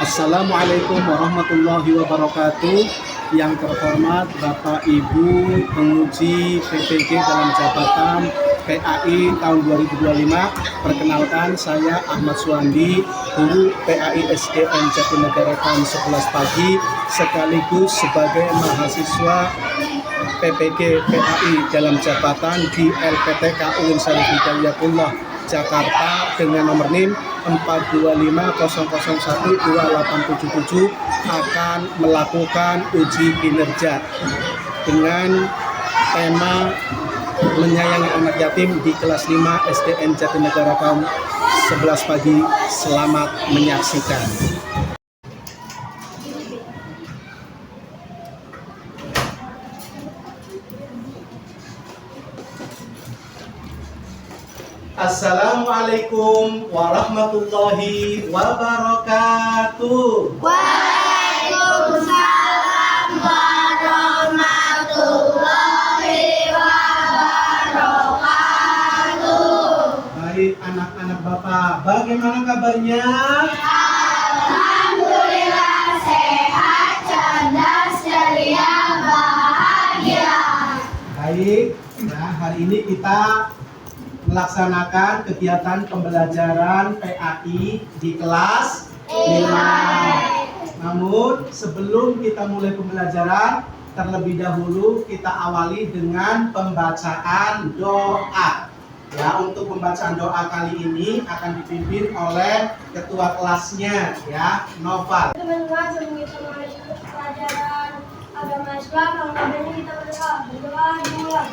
Assalamualaikum warahmatullahi wabarakatuh. Yang terhormat Bapak Ibu penguji PPG dalam jabatan PAI tahun 2025. Perkenalkan, saya Ahmad Suwandi, guru PAI SDN Jatinegara tahun 11 pagi, sekaligus sebagai mahasiswa PPG PAI dalam jabatan di LPTK UIN Syarif Hidayatullah Jakarta dengan nomor NIM 425001287 akan melakukan uji kinerja dengan tema menyayangi anak yatim di kelas 5 SDN Jatinegara tahun 11 pagi. Selamat menyaksikan. Assalamualaikum warahmatullahi wabarakatuh. Waalaikumsalam warahmatullahi wabarakatuh. Baik anak-anak Bapak, bagaimana kabarnya? Alhamdulillah sehat, cerdas, ceria, bahagia. Baik, nah hari ini kita melaksanakan kegiatan pembelajaran PAI di kelas 5. Namun sebelum kita mulai pembelajaran, terlebih dahulu kita awali dengan pembacaan doa. Ya, untuk pembacaan doa kali ini akan dipimpin oleh ketua kelasnya, ya, Noval. Teman-teman, sebelum kita mulai pelajaran agama Islam, alhamdulillah kita berdoa dimulai.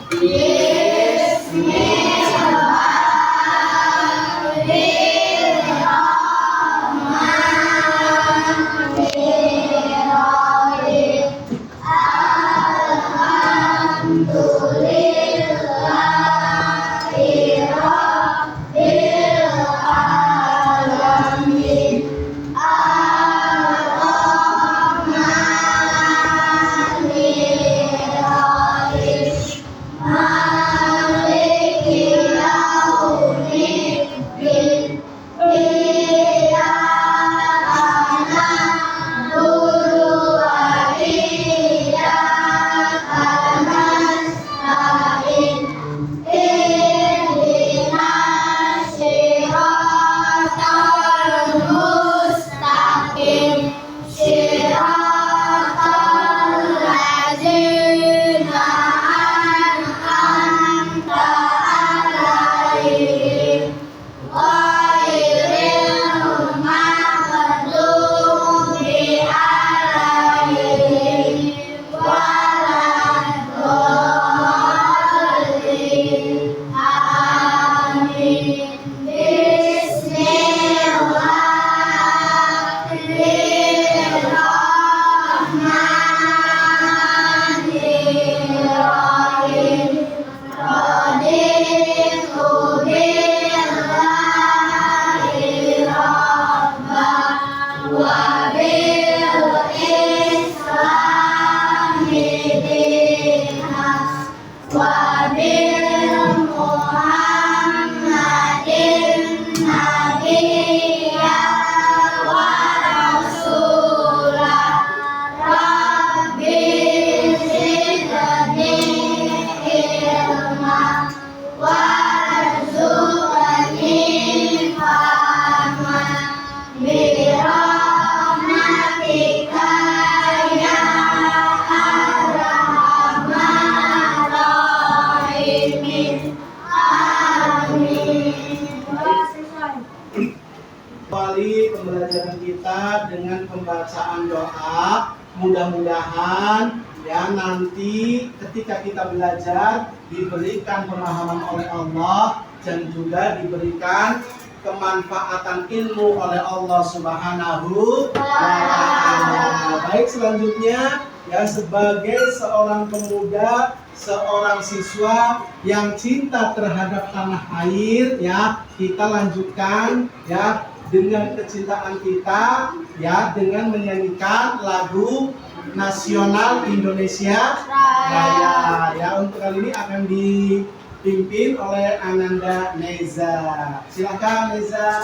Kembali pembelajaran kita dengan pembacaan doa. Mudah-mudahan ya nanti ketika kita belajar diberikan pemahaman oleh Allah dan juga diberikan kemanfaatan ilmu oleh Allah Subhanahu wa Ta'ala. Baik, selanjutnya ya, sebagai seorang pemuda, seorang siswa yang cinta terhadap tanah air, ya kita lanjutkan ya dengan kecintaan kita ya dengan menyanyikan lagu nasional Indonesia Raya. Ya, untuk kali ini akan dipimpin oleh Ananda Neza. Silakan Neza.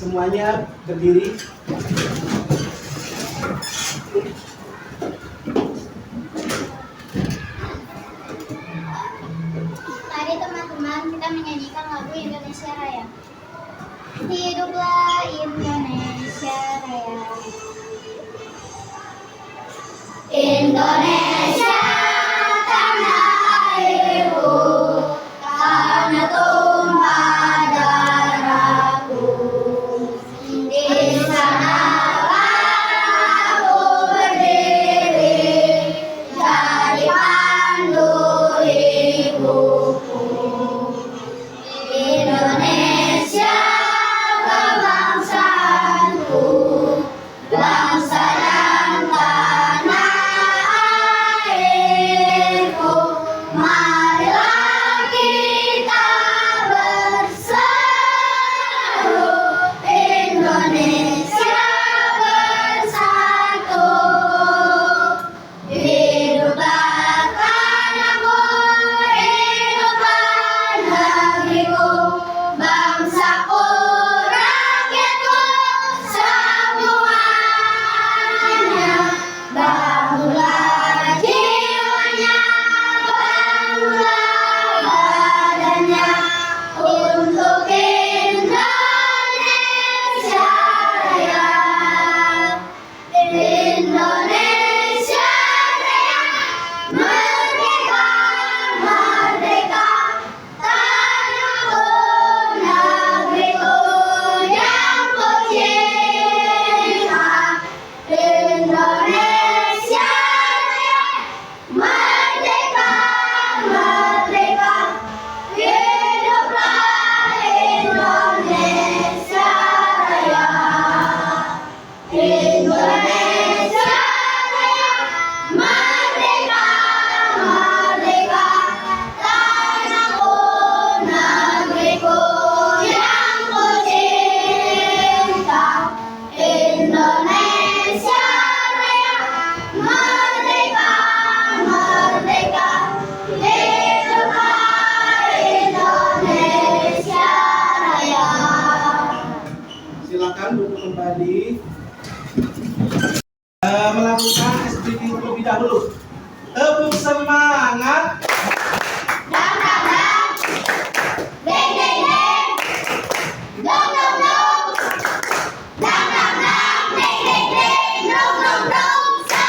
Semuanya berdiri. Tadi teman-teman kita menyanyikan lagu Indonesia Raya. Hiduplah Indonesia Raya. Indonesia tanah airku, tanah tumpah darahku. Di sanalah aku berdiri, jadi pandu hidupku. Indonesia kebangsaanku, bangsa dan tanah airku. Marilah kita bersatu, Indonesia bersatu. Hiduplah tanahku, hiduplah negeriku, bangsaku, rakyatku semuanya. Bangunlah jiwanya, bangunlah badannya, untuk Indonesia Raya. Indonesia Raya, merdeka, merdeka, tanahku, negeriku yang ku cinta. Indonesia Raya, merdeka, merdeka, hiduplah Indonesia Raya. Indonesia Raya, merdeka, merdeka, tanahku, negeriku yang ku cinta. Indonesia Raya, merdeka, merdeka, hiduplah Indonesia Raya. Silakan duduk kembali. Melakukan SPT terlebih dahulu. Tepuk semangat. Dang dang dang, deng deng deng, dong dong dong, dang dang dang, deng deng deng, dong dong dong, sa,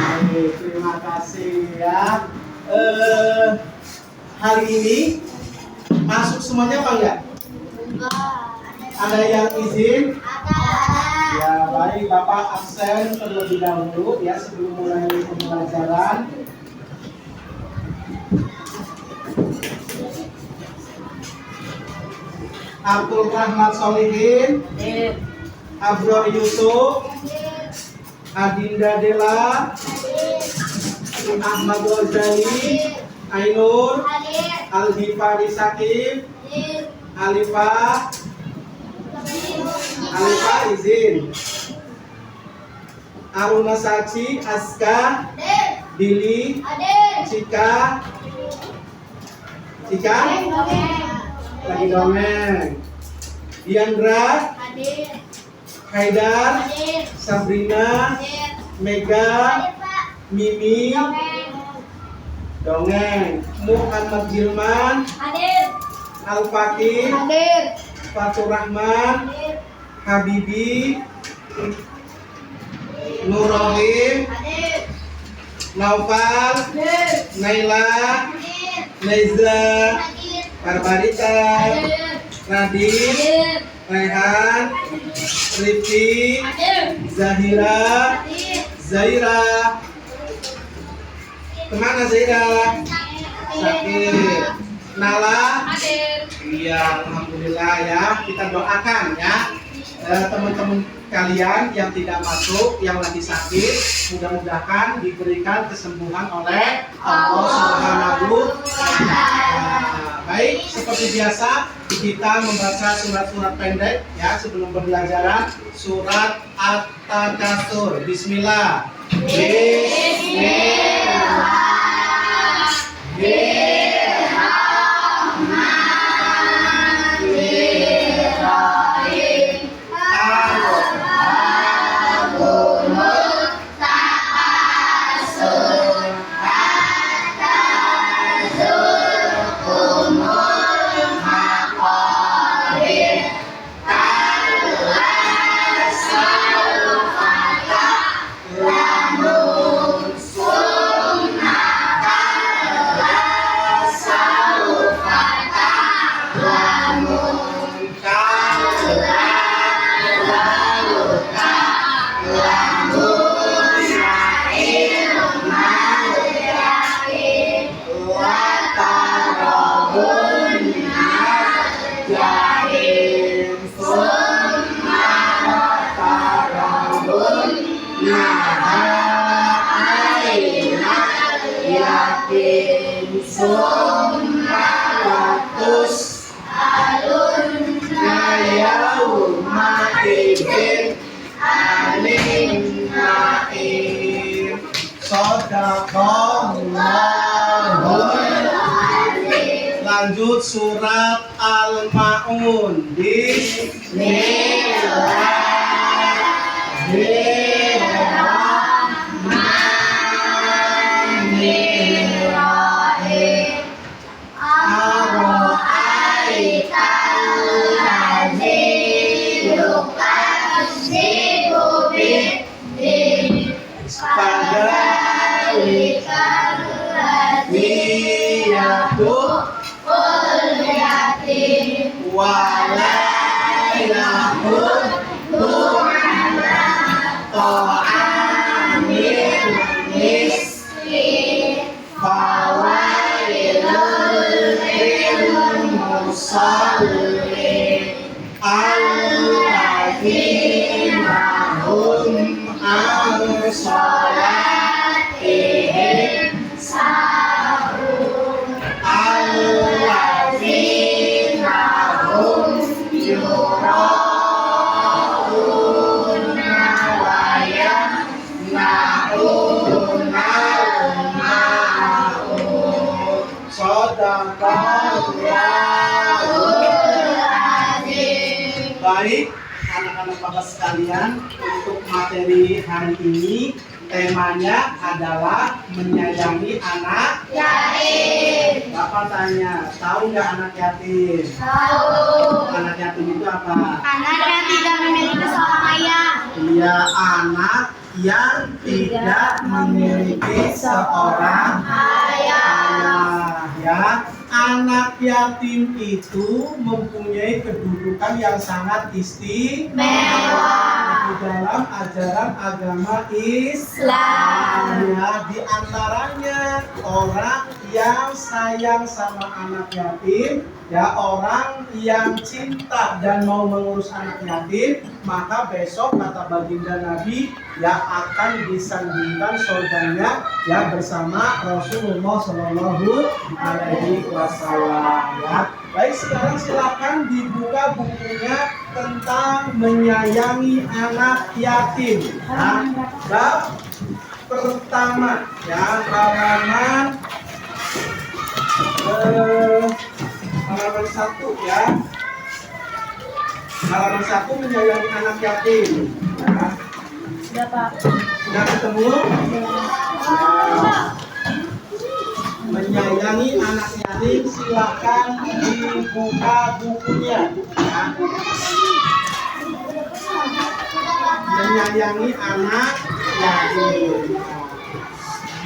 Baik, terima kasih ya. Hari ini masuk semuanya apa enggak? Ada yang izin? Ya baik, Bapak absen terlebih dahulu ya sebelum mulai pembelajaran. Abdul Rahmat Solihin, Abror Yusuf, Adinda Dela, Ahmad Ghazali, Ainur, Al-Hifari Sakib, Alifah izin. Aruna Sachi, Aska, Billy, Cika lagi dongeng. Diandra, Haidar, Sabrina, Mega, Mimi, dongeng. Muhammad Gilman, Al-Fakir, Fatur Rahman, Habibi, Nur Rohim, Naufal, Naila, Naiza, Barbarita, Radit, Rehan, Rifki, Zahira, Zaira. Kemana Zaira? Sakit. Nala? Iya, alhamdulillah ya. Kita doakan ya teman-teman kalian yang tidak masuk, yang lagi sakit, mudah-mudahan diberikan kesembuhan oleh Allah Subhanahu wa Ta'ala. Baik, seperti biasa kita membaca surat-surat pendek ya sebelum pembelajaran. Surat At-Takatsur. Bismillah. Bismillah. Lanjut surat Al-Ma'un. Bismillahirrahmanirrahim. Ara'aital-ladzi yukazzibu bid-din. Fadzalikal ladzi yad'ul yatim wala yahuddu 'ala ta'amil miskin. Fawailul lil musallin alladzina hum an salatihim sahun alladzina hum yura'una wa yamna'una al-ma'un. Shadaqallahul azim. Baik, anak-anak bapak sekalian, untuk materi hari ini temanya adalah menyayangi anak yatim. Bapak tanya, tahu nggak anak yatim? Tahu. Anak yatim itu apa? Anak yang tidak memiliki seorang ayah. Iya, anak yang tidak memiliki seorang ayah. Ya, anak yatim itu mempunyai kedudukan yang sangat istimewa di dalam ajaran agama Islam. Ya, di antaranya orang yang sayang sama anak yatim, ya, orang yang cinta dan mau mengurus anak yatim, maka besok kata baginda Nabi ya akan disandingkan surganya ya bersama Rasulullah Shallallahu Alaihi Wasallam. Ya. Baik, sekarang silakan dibuka bukunya tentang menyayangi anak yatim. Ya. Bab pertama ya halaman 1 ya. Halaman 1 menyayangi anak yatim. Ya. Sudah ketemu? Ya. Menyayangi anak yatim, silakan dibuka bukunya. Ya. Menyayangi anak yatim.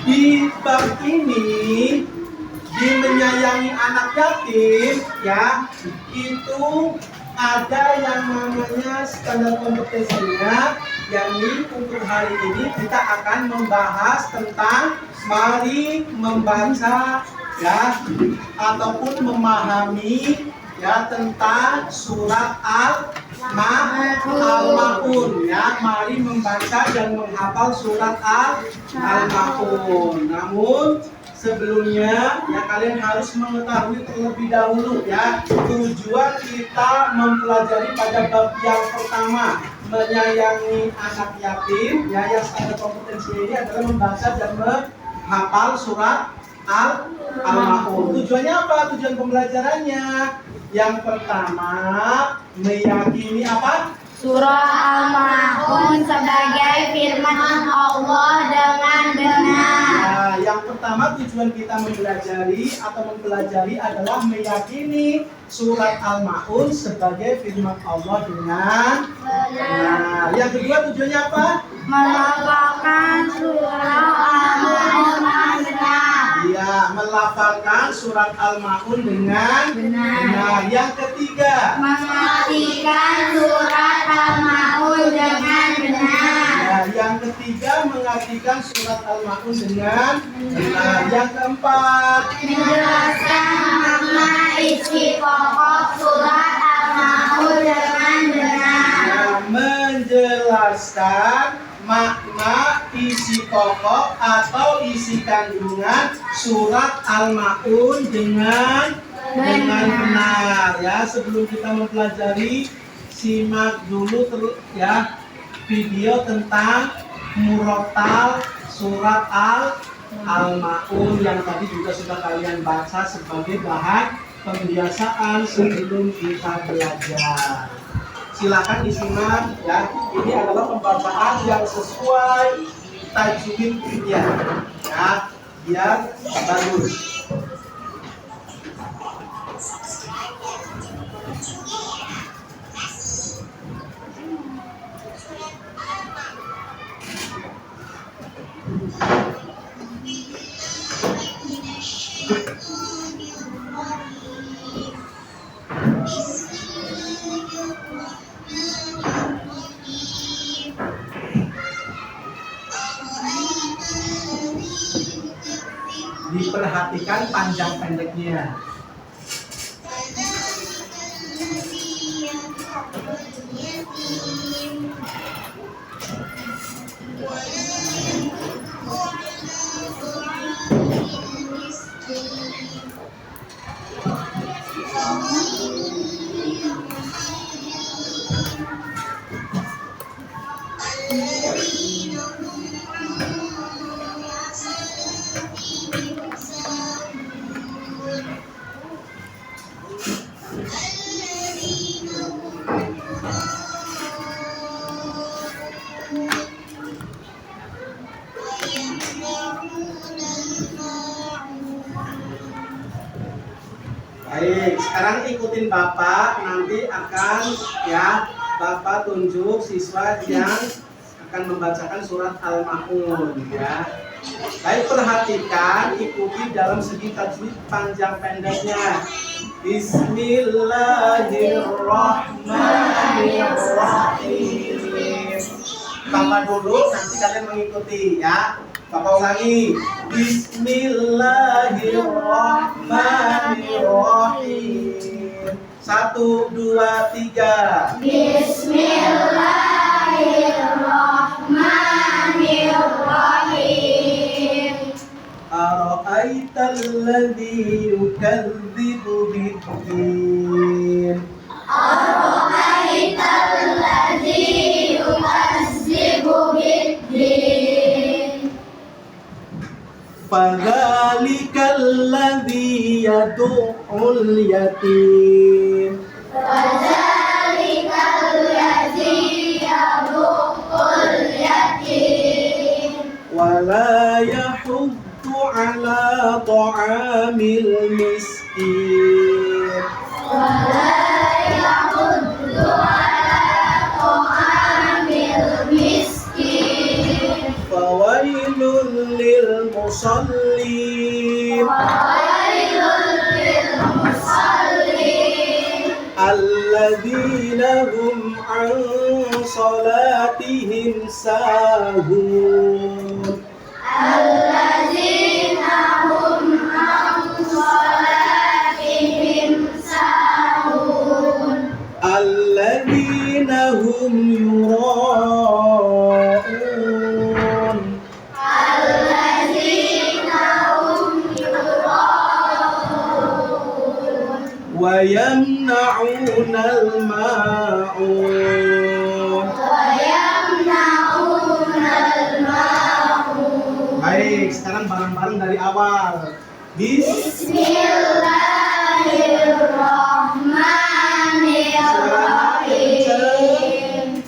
Di bab ini, di menyayangi anak yatim, ya, itu ada yang namanya standar kompetensinya, yakni untuk hari ini kita akan membahas tentang mari membaca ya ataupun memahami ya tentang surat Al-Ma'un ya, mari membaca dan menghafal surat Al-Ma'un. Namun sebelumnya ya kalian harus mengetahui terlebih dahulu ya tujuan kita mempelajari pada bab yang pertama menyayangi anak yatim ya, yang standar kompetensi ini adalah membaca dan menghafal surat Al-Maun. Tujuannya apa? Tujuan pembelajarannya. Yang pertama, meyakini apa? Surah Al-Maun sebagai firman Allah dengan benar. Nah, yang pertama tujuan kita mempelajari adalah meyakini surat Al-Maun sebagai firman Allah dengan benar. Yang kedua tujuannya apa? Melafalkan surah Al-Maun dengan benar. Iya, melafalkan surat Al-Maun dengan benar. Yang ketiga, Mengartikan surat Al-Maun dengan benar. nah, yang ketiga mengartikan surat Al-Maun dengan benar. Yang keempat, Menjelaskan makna isi pokok surat Al-Maun dengan benar. nah, menjelaskan makna isi pokok atau isi kandungan surat Al-Maun dengan benar ya. Sebelum kita mempelajari, simak dulu ya video tentang murotal surat Al-Maun yang tadi juga sudah kalian baca sebagai bahan pembiasaan sebelum kita belajar. Silakan disimak ya. Ini adalah pembacaan yang sesuai tajwidnya ya, biar bagus. Diperhatikan panjang pendeknya. Baik, sekarang ikutin Bapak, nanti akan ya Bapak tunjuk siswa yang akan membacakan surat Al-Maun ya. Baik, perhatikan, ikuti dalam segi tajwid panjang pendeknya. Bismillahirrahmanirrahim. Bapak dulu, nanti kalian mengikuti ya. Bapak ulangi. Bismillahirrahmanirrahim. 1, 2, 3. Bismillahirrahmanirrahim. Ara'aital ladzi yukadzibu bid-din. Ara'aital ladzi yukazzibu bid-din. Fadzalikal ladzi yad'ul yatim. Fadzalikal ladzi yad'ul yatim. Wala yahuddu ala ta'amil miskin. Wala yahuddu ala ta'amil miskin. Fawailul lil musallin. Fawailul lil musallin. Alladzina hum an salatihim sahun. Alladzina hum an salatihim sahun. Alladzina hum yura'un. Alladzina hum yura'un. Wa yamna'unal ma'un. Wa yamna'unal ma'un. Baik, sekarang bareng-bareng dari awal. Bismillahirrahmanirrahim.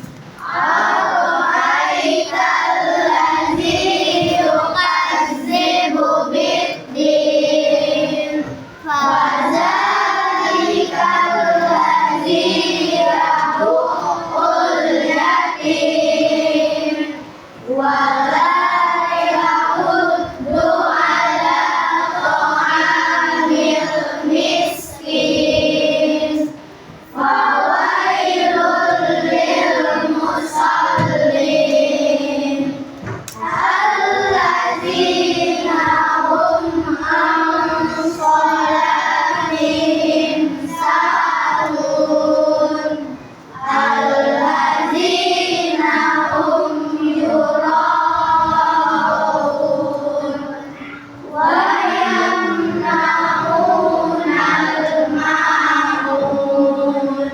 Ara'aital ladzi yukazzibu biddin. Fadzalikal ladzi yad'ul yatim. Wala yahuddu ala ta'amil miskin. Fawailul lil musallin. Alladzina hum an shalatihim sahun. Alladzina hum yura'un wa yamna'unal ma'un.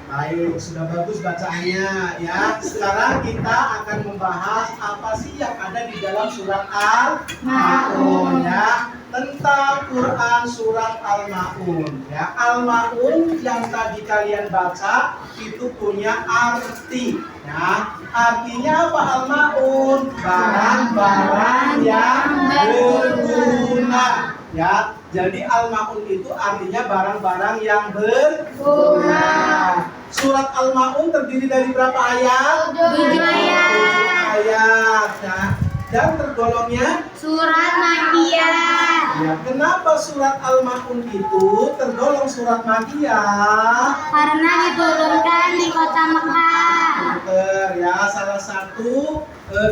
Baik, sudah bagus bacaannya ya. Sekarang kita akan membahas apa sih yang ada di dalam surat Al-Maun ya. Tentang Quran surat Al-Maun ya. Al-Maun yang tadi kalian baca itu punya arti ya. Artinya apa Al-Maun? Barang-barang yang berguna ya. Jadi Al-Maun itu artinya barang-barang yang berguna. Surat Al-Maun terdiri dari berapa ayat? 7 ayat. 7 ayat ya. Dan tergolongnya Surat Makkiyah. ya. Kenapa surat Al-Maun itu tergolong surat Makkiyah? Karena diturunkan di kota Mekah. Pinter, ya. Salah satu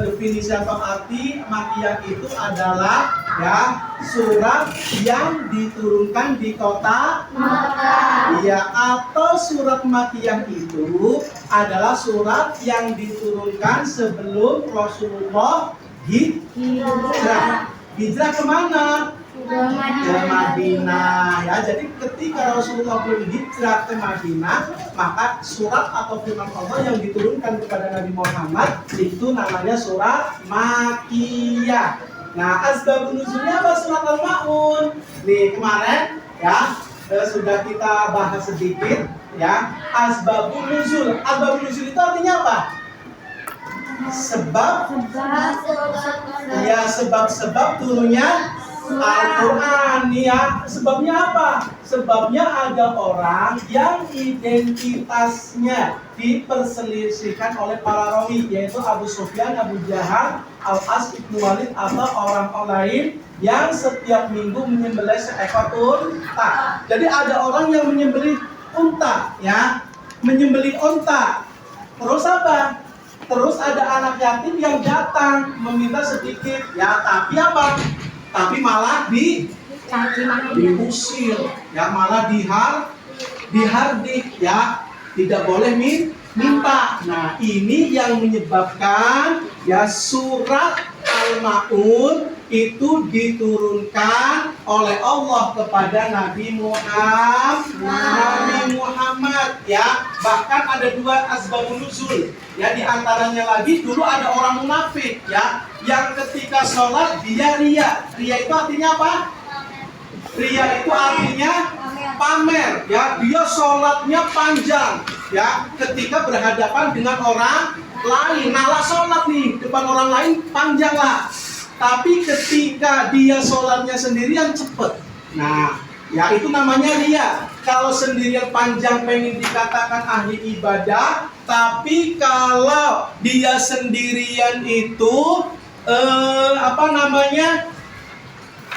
definisi atau arti Makkiyah itu adalah ya surat yang diturunkan di kota Mekah. ya, atau surat Makkiyah itu adalah surat yang diturunkan sebelum Rasulullah hijrah. Hijrah kemana? Ke Madinah ya. Jadi ketika Rasulullah belum hijrah ke Madinah, maka surat atau firman Allah yang diturunkan kepada Nabi Muhammad itu namanya surat Makkiyah. Nah, asbabun nuzulnya apa surat Al-Maun? Nih kemarin ya sudah kita bahas sedikit ya. Asbabun nuzul. Asbabun nuzul itu artinya apa? Sebab turunnya Al-Quran ya. Sebabnya apa? Sebabnya ada orang yang identitasnya diperselisihkan oleh para rawi, yaitu Abu Sufyan, Abu Jahal, Al-As ibnu Walid atau orang-orang lain yang setiap minggu menyembelih seekor unta. Jadi ada orang yang menyembelih unta ya, menyembelih unta. Terus apa? Terus ada anak yatim yang datang meminta sedikit ya, tapi apa? Tapi malah diusir ya, malah dihardik ya, tidak boleh minta. Nah, ini yang menyebabkan ya surat Al-Maun itu diturunkan oleh Allah kepada Nabi Muhammad ya. Bahkan ada 2 asbabun nuzul ya, di antaranya lagi dulu ada orang munafik ya, yang ketika sholat dia ria. Ria itu artinya apa? Ria itu artinya pamer ya. Dia sholatnya panjang ya, ketika berhadapan dengan orang lain. Nah, sholat nih depan orang lain panjang lah, tapi ketika dia sholatnya sendirian cepet. Nah ya, itu namanya ria. Kalau sendirian panjang pengen dikatakan ahli ibadah, tapi kalau dia sendirian itu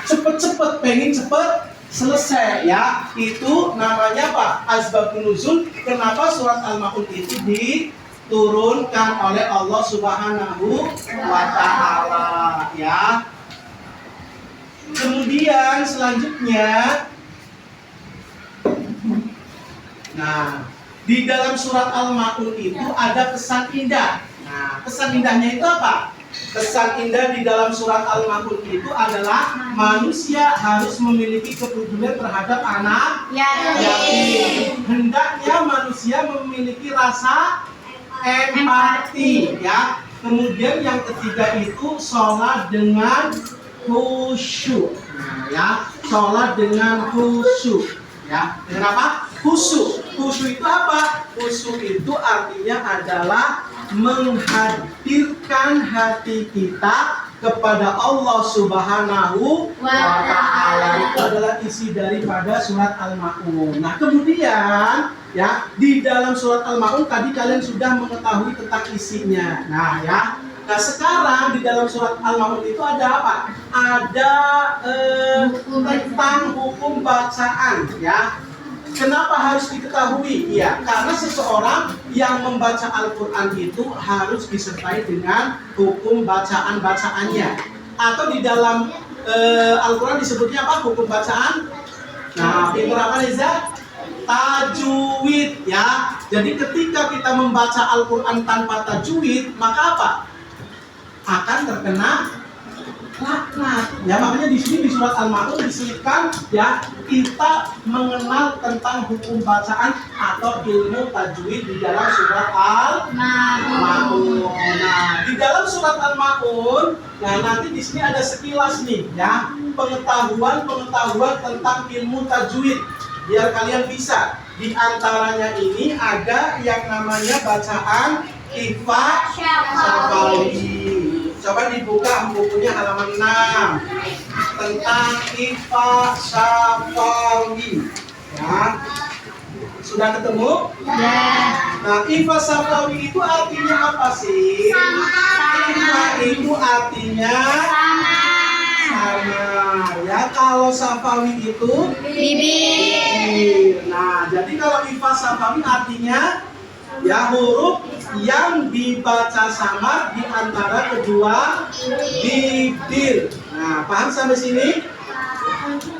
cepet-cepet, pengen cepet selesai ya, itu namanya apa? Asbabun nuzul. Kenapa surat Al-Maun itu diturunkan oleh Allah Subhanahu wa Ta'ala ya. Kemudian selanjutnya, nah di dalam surat Al-Maun itu ada kesan indah. Nah, kesan indahnya itu apa? Kesan indah di dalam surat Al-Maun itu adalah manusia harus memiliki kepedulian terhadap anak yatim. Hendaknya manusia memiliki rasa empati ya. Kemudian yang ketiga itu sholat dengan khusyuk. Nah, ya, sholat dengan khusyuk. Ya, dengan apa? Khusyuk. Khusyuk itu apa? Khusyuk itu artinya adalah menghadirkan hati kita kepada Allah Subhanahu wa Ta'ala. Itu adalah isi daripada surat Al-Ma'un. Nah, kemudian ya, di dalam surat Al-Ma'un tadi kalian sudah mengetahui tentang isinya. Nah, ya. Nah, sekarang di dalam surat Al-Ma'un itu ada apa? Ada tentang hukum bacaan, ya. Kenapa harus diketahui? Ya, karena seseorang yang membaca Al-Quran itu harus disertai dengan hukum bacaan-bacaannya. Atau di dalam Al-Quran disebutnya apa? Hukum bacaan. Nah, pinter apa Reza? Tajwid, ya. Jadi ketika kita membaca Al-Quran tanpa tajwid, maka apa? Akan terkena laknat. Ya, makanya di sini di surat Al-Ma'un diselipkan ya, kita mengenal tentang hukum bacaan atau ilmu tajwid di dalam surat Al-Ma'un. Nah, di dalam surat Al-Ma'un, nah nanti di sini ada sekilas nih ya, pengetahuan tentang ilmu tajwid biar kalian bisa. Di antaranya ini ada yang namanya bacaan ifa syafawi. Coba dibuka bukunya halaman 6 tentang ifa syafawi. Ya. Sudah ketemu? Ya. Nah, ifa syafawi itu artinya apa sih? Ifa itu artinya sama. Ya, kalau syafawi itu Bibir. Nah, jadi kalau ifa syafawi artinya ya huruf yang dibaca samar di antara kedua bibir. Nah, paham sampai sini?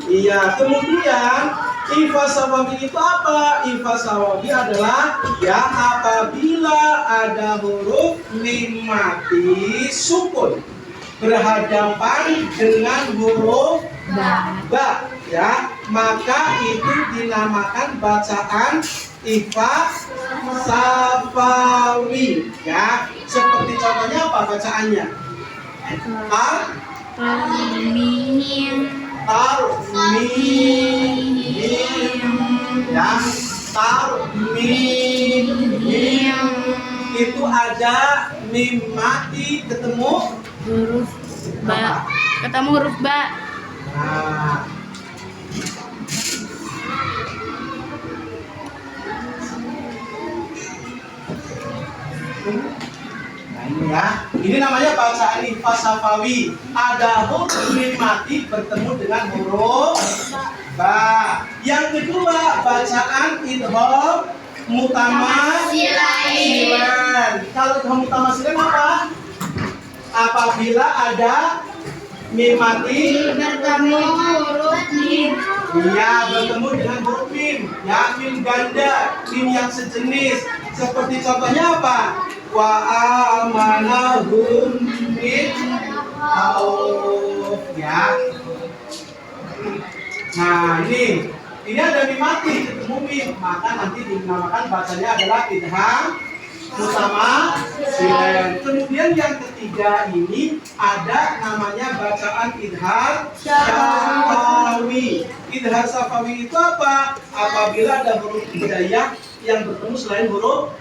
Iya, kemudian ifa syafawi itu apa? Ifa syafawi adalah ya apabila ada huruf mim mati sukun berhadapan dengan huruf ba, ya, maka itu dinamakan bacaan ifa syafawi, ya. Seperti contohnya apa bacaannya? Tarmim. Ya, tarmim. Itu ada mim mati ketemu Huruf ba. Ketemu huruf ba. Nah, ini ya, ini namanya bacaan ifa syafawi. Ada huruf mim mati bertemu dengan huruf ba. Yang kedua bacaan idgham mutamasilan. Kalau idgham mutamasilan apa? Apabila ada mim mati Bertemu huruf mim. iya bertemu dengan huruf mim, ya, mim ganda, mim yang sejenis. Seperti contohnya apa? Wa amanahum min khauf, ya. Nah, ini ada mim mati ketemu mim, maka nanti dinamakan bacanya adalah idgham mutamasilan. Kemudian yang ketiga ini ada namanya bacaan idgham syafawi. Idgham syafawi itu apa? Apabila ada huruf hijaiyah yang bertemu selain huruf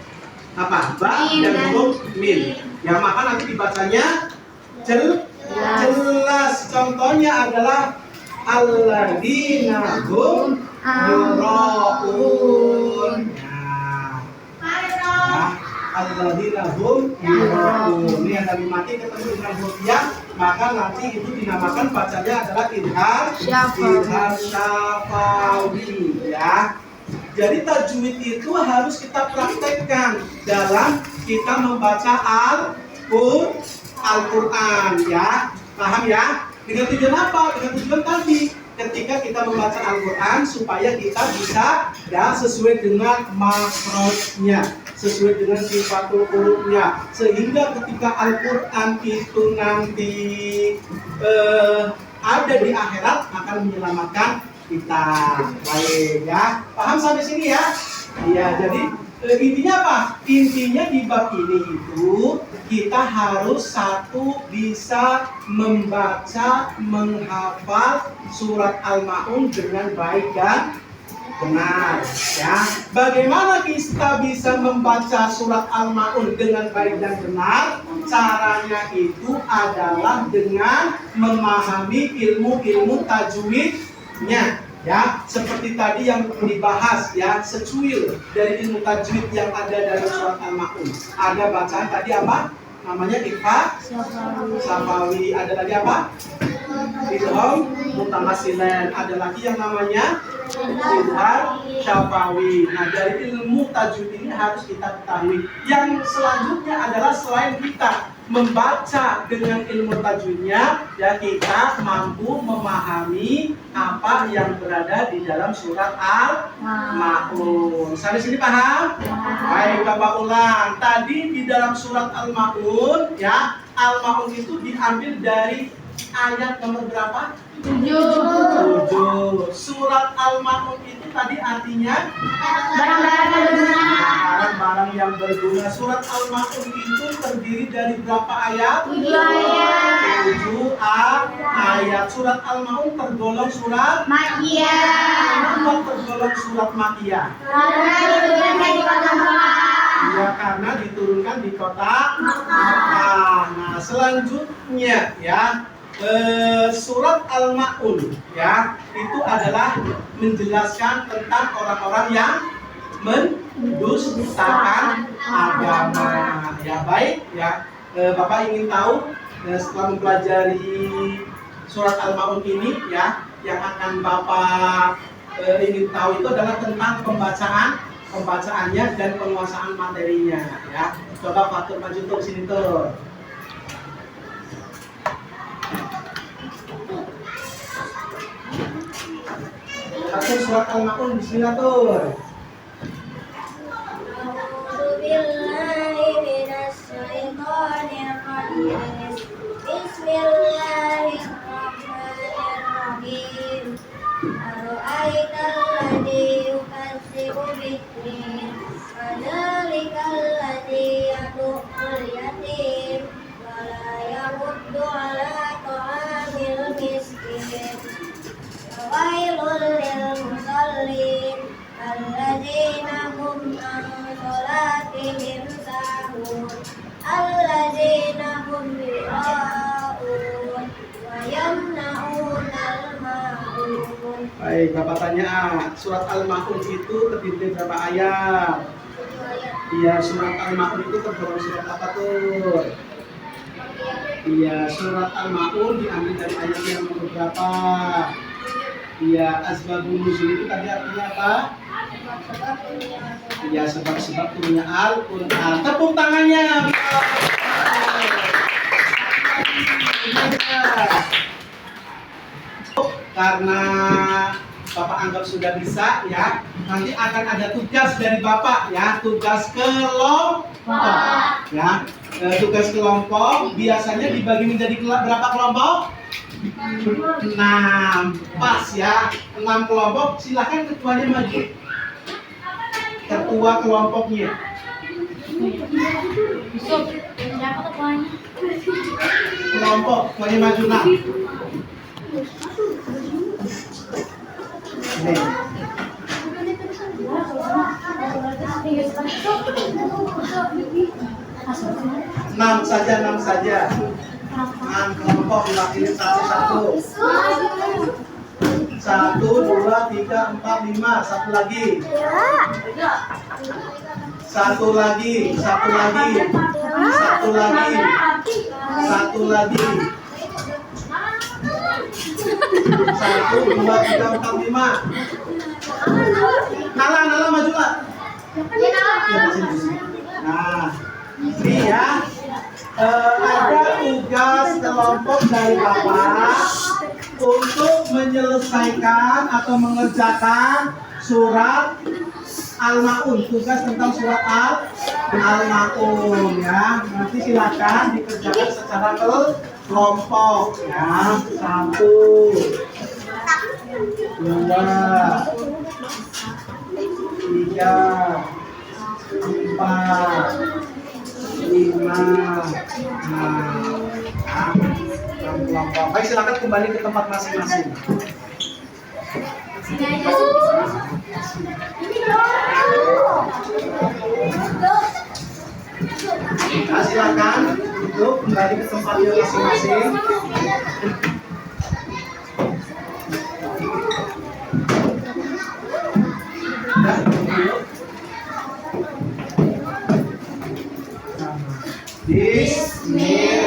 apa? Ba dan huruf mim. Ya, maka nanti dibacanya jelas. Contohnya adalah alladzina hum yura'un. Alladzina hum yura'un. Ini ada mim mati ketemu dengan huruf ya, maka nanti itu dinamakan bacanya adalah idgham syafawi, ya. Jadi tajwid itu harus kita praktekkan dalam kita membaca Al-Quran, ya. Paham ya? Dengan tujuan apa? Dengan tujuan tadi ketika kita membaca Al-Quran supaya kita bisa ya sesuai dengan makhrajnya, sesuai dengan sifatul hurufnya, sehingga ketika Al-Quran itu nanti ada di akhirat akan menyelamatkan kita. Baik ya, paham sampai sini ya? Iya, jadi Intinya apa? Intinya di bab ini itu kita harus satu bisa membaca, menghafal surat Al-Ma'un dengan baik dan benar. Ya, bagaimana kita bisa membaca surat Al-Ma'un dengan baik dan benar? Caranya itu adalah dengan memahami ilmu-ilmu tajwidnya. Ya, seperti tadi yang dibahas ya, secuil dari ilmu tajwid yang ada dalam surat Al-Ma'un. Ada bacaan tadi apa? Namanya Iqfa Syafawi. Ada lagi apa? Idgham Mutamasilan. Ada lagi yang namanya Idgham Syafawi. Nah, dari ilmu tajwid ini harus kita ketahui. Yang selanjutnya adalah selain kita membaca dengan ilmu tajwidnya, ya kita mampu memahami apa yang berada di dalam surat Al-Ma'un. Sampai sini paham? Baik, Bapak ulang. Tadi di dalam surat Al-Ma'un, ya, Al-Ma'un itu diambil dari ayat nomor berapa? 7. Surat Al-Ma'un itu tadi artinya Barang-barang berguna. barang-barang yang berguna. Surat Al-Ma'un itu terdiri dari berapa ayat? 7 ayat. 7 ayat. Surat Al-Ma'un tergolong surat Makkiyah. Kenapa tergolong surat Makkiyah? Karena diturunkan di kota Makkah. Ya, karena diturunkan di kota Makkah. Nah, selanjutnya ya, surat Al-Ma'un ya, itu adalah menjelaskan tentang orang-orang yang mendustakan agama. Ya, baik ya. Bapak ingin tahu setelah mempelajari surat Al-Ma'un ini ya, yang akan Bapak ingin tahu itu adalah tentang pembacaannya dan penguasaan materinya ya. Coba Fatur maju tuh sini tuh. Fatur surat Al-Ma'un, bismillah tuh. Bismillahirrahmanirrahim. Ara'aital ladzi yukadzibu bid-din, fadzalikal ladzi yad'ul yatim wa la yahuddu 'ala ta'amil miskin. Wailul lil musallin alladzina hum an shalatihim sahun alladzina hum yura'un wa yamna'unal ma'un. Baik, Bapak tanya, surat Al-Ma'un itu terdiri dari berapa ayat? Iya, surat Al-Ma'un itu tergolong surat apa tuh? Iya, surat Al-Ma'un diambil dari ayat yang nomor berapa? Iya, asbabun nuzul itu tadi artinya apa? Iya, sebab-sebab turunnya Al-Quran. Tepuk tangannya. Karena Bapak anggap sudah bisa ya, nanti akan ada tugas dari Bapak ya, tugas kelompok ya. Tugas kelompok biasanya dibagi menjadi berapa kelompok? 6. Pas ya, 6 kelompok. Silakan ketuanya maju. Ketua kelompoknya. Siapa ketuanya? Kelompok, ketuanya maju 6. Nih. 6 saja, 6 saja. 6 kelompok diwakili satu-satu. 1, 2, 3, 4, 5. Satu lagi. Satu lagi. Satu lagi. Satu lagi. Satu lagi. 1, 2, 3, 4, 5. Nala majulah. Nah, ini ya. Ada tugas kelompok dari Bapak untuk menyelesaikan atau mengerjakan surat Al-Ma'un, tugas tentang surat Al-Ma'un ya. Nanti silakan dikerjakan secara kelompok ya. 1, 2, 3, 4, 5. Nah, pelan-pelan. Baik, silakan kembali ke tempat masing-masing. Nah, silakan untuk kembali ke tempatnya masing-masing. Bismillah.